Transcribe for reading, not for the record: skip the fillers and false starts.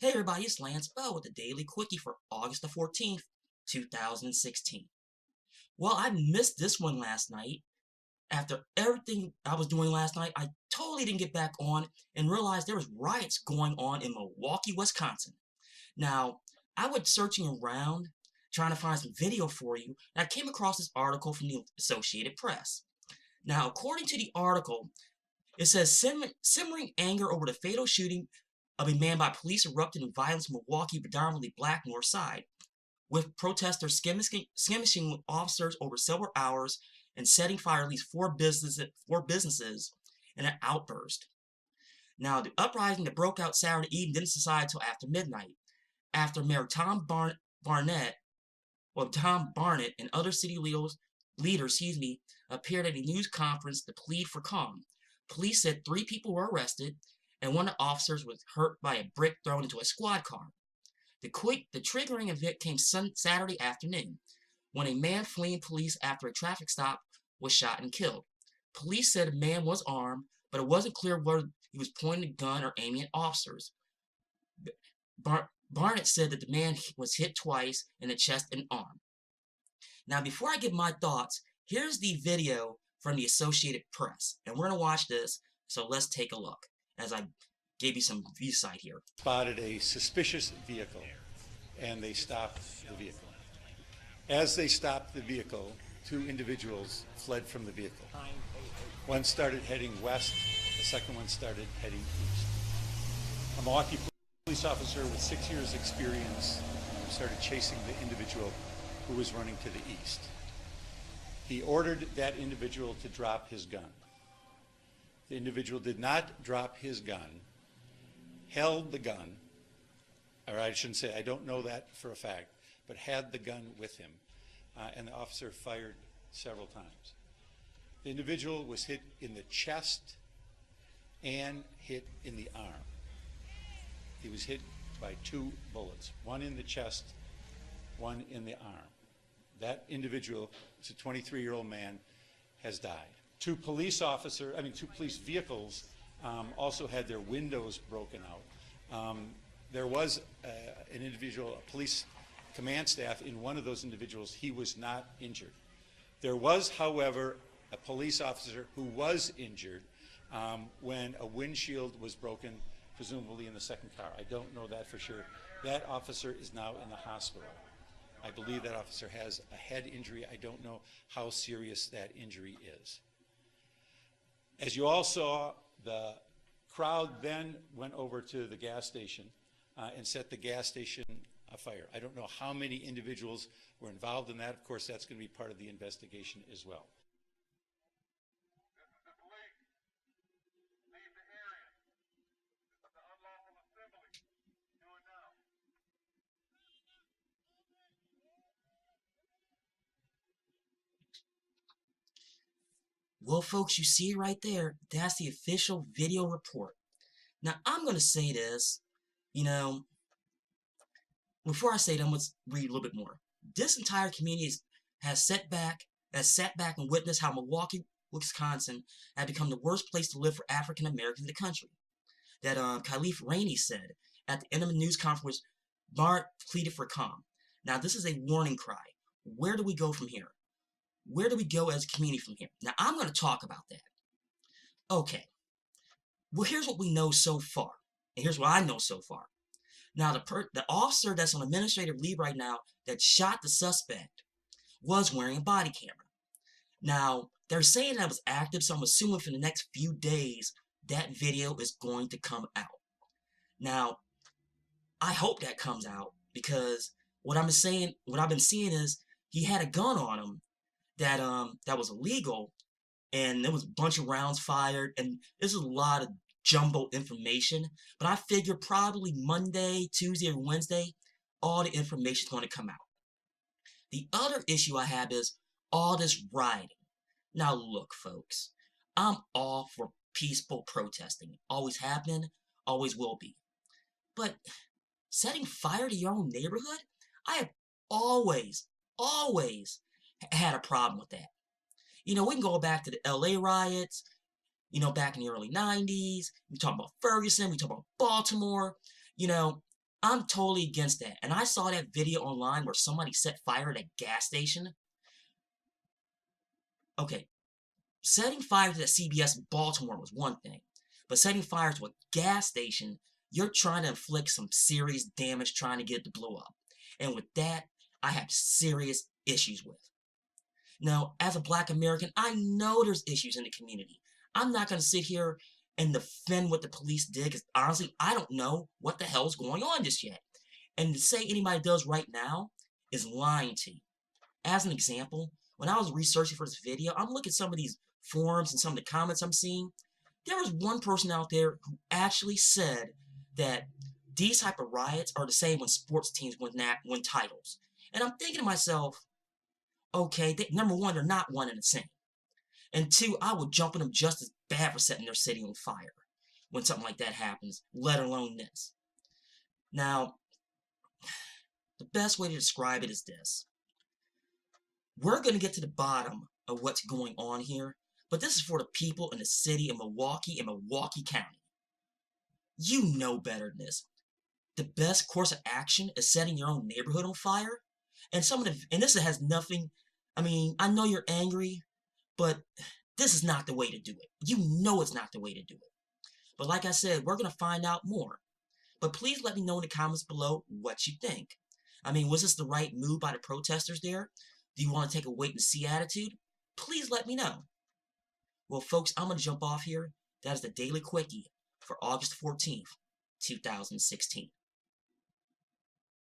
Hey everybody, it's Lance Bell with the Daily Quickie for August the 14th, 2016. Well, I missed this one last night. After everything I was doing last night, I totally didn't get back on and realized there was riots going on in Milwaukee, Wisconsin. Now, I was searching around trying to find some video for you, and I came across this article from the Associated Press. Now, according to the article, it says simmering anger over the fatal shooting of a man by police erupted in violence in Milwaukee, predominantly black North Side, with protesters skirmishing with officers over several hours and setting fire at least four businesses in an outburst. Now, the uprising that broke out Saturday evening didn't subside until after midnight, after Mayor Tom Barnett and other city leaders, appeared at a news conference to plead for calm. Police said 3 people were arrested, and one of the officers was hurt by a brick thrown into a squad car. The triggering event came Saturday afternoon, when a man fleeing police after a traffic stop was shot and killed. Police said the man was armed, but it wasn't clear whether he was pointing a gun or aiming at officers. Barnett said that the man was hit twice in the chest and arm. Now, before I give my thoughts, here's the video from the Associated Press, and we're going to watch this, so let's take a look as I gave you some view site here. Spotted a suspicious vehicle, and they stopped the vehicle. As they stopped the vehicle, 2 individuals fled from the vehicle. One started heading west, the second one started heading east. A Milwaukee police officer with 6 years experience started chasing the individual who was running to the east. He ordered that individual to drop his gun. The individual did not drop his gun, held the gun, or I shouldn't say, I don't know that for a fact, but had the gun with him, and the officer fired several times. The individual was hit in the chest and hit in the arm. He was hit by 2 bullets, one in the chest, one in the arm. That individual, it's a 23-year-old man, has died. 2 police vehicles also had their windows broken out. There was an individual, a police command staff in one of those individuals. He was not injured. There was, however, a police officer who was injured when a windshield was broken, presumably in the second car. I don't know that for sure. That officer is now in the hospital. I believe that officer has a head injury. I don't know how serious that injury is. As you all saw, the crowd then went over to the gas station and set the gas station afire. I don't know how many individuals were involved in that. Of course, that's going to be part of the investigation as well. Well, folks, you see it right there. That's the official video report. Now, I'm going to say this, before I say that, let's read a little bit more. This entire community has sat back and witnessed how Milwaukee, Wisconsin, had become the worst place to live for African Americans in the country. That Khalif Rainey said at the end of the news conference, Bart pleaded for calm. Now, this is a warning cry. Where do we go from here? Where do we go as a community from here? Now, I'm going to talk about that. Okay. Well, here's what we know so far. And here's what I know so far. Now, the officer that's on administrative leave right now that shot the suspect was wearing a body camera. Now, they're saying that was active, so I'm assuming for the next few days, that video is going to come out. Now, I hope that comes out because what I've been seeing is he had a gun on him that was illegal, and there was a bunch of rounds fired, and this is a lot of jumbled information, but I figure probably Monday, Tuesday, or Wednesday, all the information is going to come out. The other issue I have is all this rioting. Now look, folks, I'm all for peaceful protesting. Always happened, always will be. But setting fire to your own neighborhood, I have always had a problem with that. We can go back to the LA riots, back in the early 90s. We talk about Ferguson, we talk about Baltimore. I'm totally against that. And I saw that video online where somebody set fire at a gas station. Okay, setting fire to the CBS in Baltimore was one thing, but setting fire to a gas station, you're trying to inflict some serious damage trying to get it to blow up. And with that, I have serious issues with. Now, as a black American, I know there's issues in the community. I'm not going to sit here and defend what the police did because honestly, I don't know what the hell's going on just yet. And to say anybody does right now is lying to you. As an example, when I was researching for this video, I'm looking at some of these forums and some of the comments I'm seeing. There was one person out there who actually said that these type of riots are the same when sports teams win titles. And I'm thinking to myself, okay, number one, they're not one and the same. And two, I would jump on them just as bad for setting their city on fire when something like that happens, let alone this. Now, the best way to describe it is this. We're going to get to the bottom of what's going on here, but this is for the people in the city of Milwaukee and Milwaukee County. You know better than this. The best course of action is setting your own neighborhood on fire. And this has nothing, I mean, I know you're angry, but this is not the way to do it. You know it's not the way to do it. But like I said, we're going to find out more. But please let me know in the comments below what you think. I mean, was this the right move by the protesters there? Do you want to take a wait and see attitude? Please let me know. Well, folks, I'm going to jump off here. That is the Daily Quickie for August 14th, 2016.